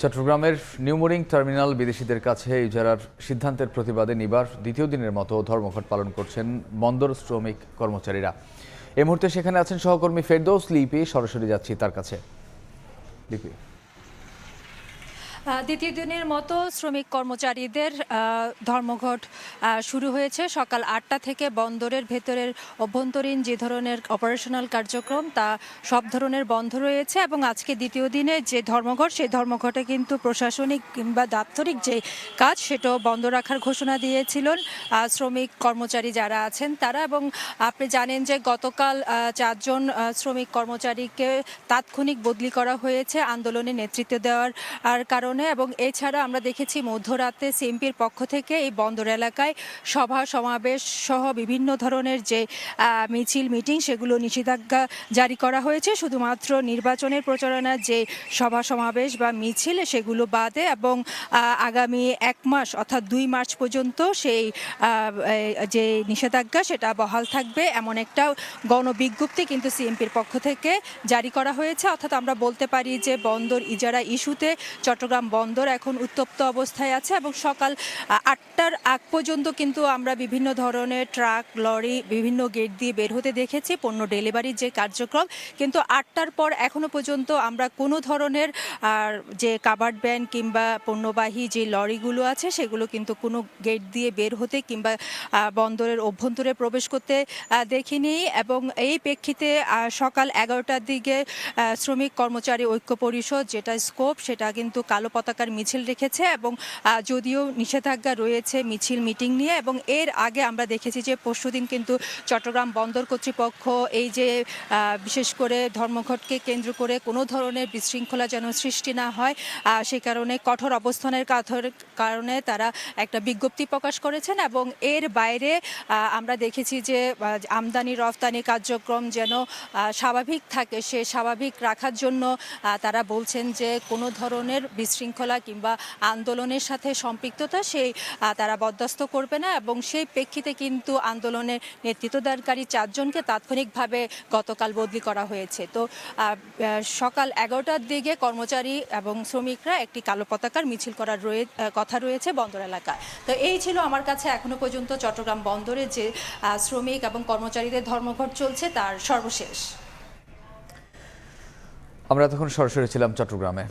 চট্টগ্রামের New Mooring terminal বিদেশিদের কাছে ইজারার সিদ্ধান্তের প্রতিবাদে নিবার দ্বিতীয় দিনের মতো ধর্মঘট পালন করছেন বন্দর শ্রমিক কর্মচারীরা। এই মুহূর্তে সেখানে আছেন সহকর্মী ফেরদৌস লিপি। সরাসরি যাচ্ছি তার কাছে। লিপি, দ্বিতীয় দিনের মতো শ্রমিক কর্মচারীদের ধর্মঘট শুরু হয়েছে সকাল ৮টা থেকে। বন্দরের ভেতরের অভ্যন্তরীণ যে ধরনের অপারেশনাল কার্যক্রম তা সব ধরনের বন্ধ রয়েছে এবং আজকে দ্বিতীয় দিনে যে ধর্মঘট, সেই ধর্মঘটে কিন্তু প্রশাসনিক কিংবা দাপ্তরিক যে কাজ সেটাও বন্ধ রাখার ঘোষণা দিয়েছিলেন শ্রমিক কর্মচারী যারা আছেন তারা। এবং আপনি জানেন যে গতকাল 4 জন শ্রমিক কর্মচারীকে তাৎক্ষণিক বদলি করা হয়েছে আন্দোলনে নেতৃত্ব দেওয়ার কারণে। এবং এছাড়া আমরা দেখেছি মধ্যরাতে সিএমপির পক্ষ থেকে এই বন্দর এলাকায় সভা সমাবেশ সহ বিভিন্ন ধরনের যে মিছিল মিটিং সেগুলো নিষেধাজ্ঞা জারি করা হয়েছে। শুধুমাত্র নির্বাচনের প্রচারণার যে সভা সমাবেশ বা মিছিল সেগুলো বাদে এবং আগামী 1 মাস অর্থাৎ 2 মার্চ পর্যন্ত সেই যে নিষেধাজ্ঞা সেটা বহাল থাকবে এমন একটা গণবিজ্ঞপ্তি কিন্তু সিএমপির পক্ষ থেকে জারি করা হয়েছে। অর্থাৎ আমরা বলতে পারি যে বন্দর ইজারা ইস্যুতে চট্টগ্রাম বন্দর এখন উত্তপ্ত অবস্থায় আছে এবং সকাল 8টার আগ পর্যন্ত কিন্তু আমরা বিভিন্ন ধরনের ট্রাক লরি বিভিন্ন গেট দিয়ে বের হতে দেখেছি পণ্য ডেলিভারির যে কার্যক্রম। কিন্তু 8টার পর এখনো পর্যন্ত আমরা কোনো ধরনের যে কাভার্ড ভ্যান কিংবা পণ্যবাহী যে লরিগুলো আছে সেগুলো কিন্তু কোনো গেট দিয়ে বের হতে কিংবা বন্দরের অভ্যন্তরে প্রবেশ করতে দেখিনি। এবং এই প্রেক্ষিতে সকাল 11টার দিকে শ্রমিক কর্মচারী ঐক্য পরিষদ যেটা স্কোপ সেটা কিন্তু কালো পতাকার মিছিল রেখেছে এবং যদিও নিষেধাজ্ঞা রয়েছে মিছিল মিটিং নিয়ে। এবং এর আগে আমরা দেখেছি যে পরশুদিন কিন্তু চট্টগ্রাম বন্দর কর্তৃপক্ষ এই যে বিশেষ করে ধর্মঘটকে কেন্দ্র করে কোনো ধরনের বিশৃঙ্খলা যেন সৃষ্টি না হয় সে কারণে কঠোর অবস্থানের কারণে তারা একটা বিজ্ঞপ্তি প্রকাশ করেছেন। এবং এর বাইরে আমরা দেখেছি যে আমদানি রফতানি কার্যক্রম যেন স্বাভাবিক থাকে, সে স্বাভাবিক রাখার জন্য তারা বলছেন যে কোনো ধরনের বিশৃঙ্খলা কিংবা আন্দোলনের সাথে সম্পৃক্ততা সেই তারা বরদাস্ত করবে না। এবং সেই প্রেক্ষিতে কিন্তু আন্দোলনের নেতৃত্বদানকারী 4 জনকে তাৎক্ষণিকভাবে গতকাল বদলি করা হয়েছে। তো সকাল 11টার দিকে কর্মচারী এবং শ্রমিকরা একটি কালো পতাকার মিছিল করার কথা রয়েছে বন্দর এলাকায়। তো এই ছিল আমার কাছে এখনো পর্যন্ত চট্টগ্রাম বন্দরে যে শ্রমিক এবং কর্মচারীদের ধর্মঘট চলছে তার সর্বশেষ। আমরা তখন সরাসরি ছিলাম চট্টগ্রামে।